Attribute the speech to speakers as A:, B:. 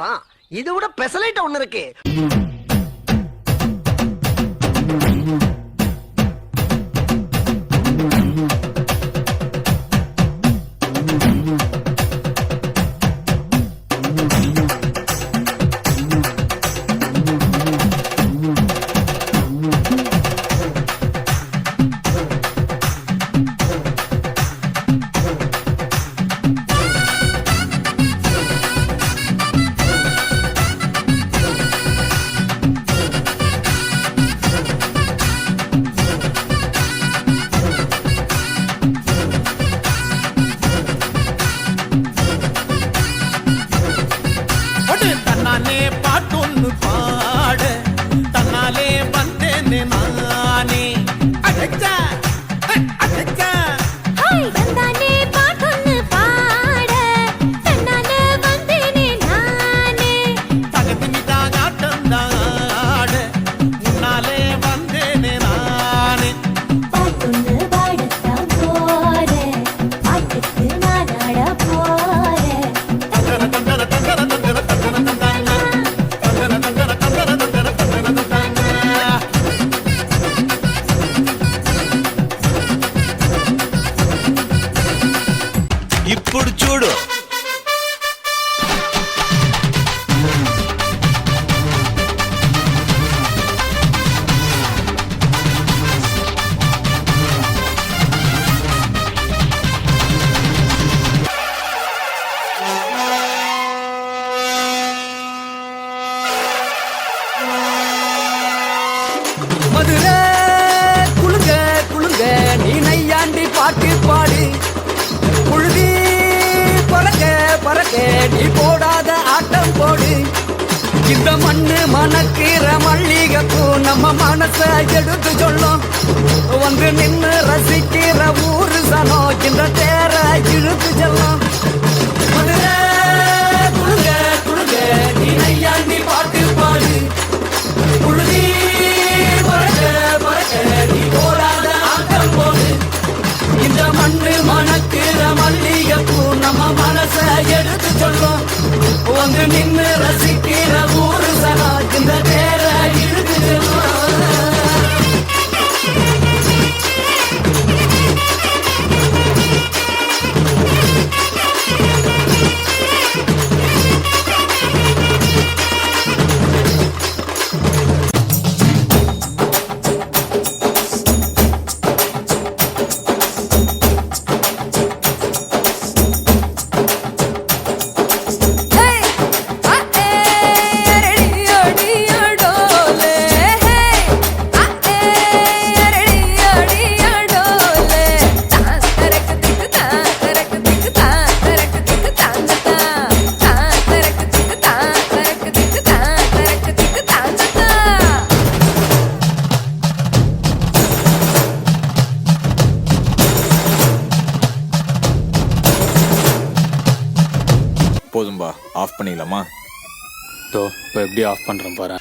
A: வா இது விட பெசலைட் ஒண்ணு இருக்கு.
B: ఇప్పుడు చూడు
A: மதுரை குளுங்க குளுங்க நீ நையாண்டி பாட்டு பாடு புழுதி பறக்க பறக்க நீ போடாத ஆட்டம் போடு. இந்த மண்ணு மணக்கிற மல்லிகைப்பூ நம்ம மனச எடுத்து சொல்லும். வந்து நின்று ரசிக்கிற ஊரு சனம் இந்த தேர இழுத்து செல்லும். மதுரை குளுங்க குளுங்க நீ நையாண்டி பாட்டு பாடு புழுதி பறக்க பறக்க நீ போடாத ஆட்டம் போடு. இந்த மண்ணு மணக்கிற மல்லிகைப்பூ நம்ம மனச எடுத்து சொல்லும். வந்து நின்று ரசிக்கிற ஊரு சனா இந்த பேர இழுத்து செல்லும்.
B: போதும்பா, ஆஃப் பண்ணிடலாமா?
C: இப்போ எப்படி ஆஃப் பண்றேன் பாரு.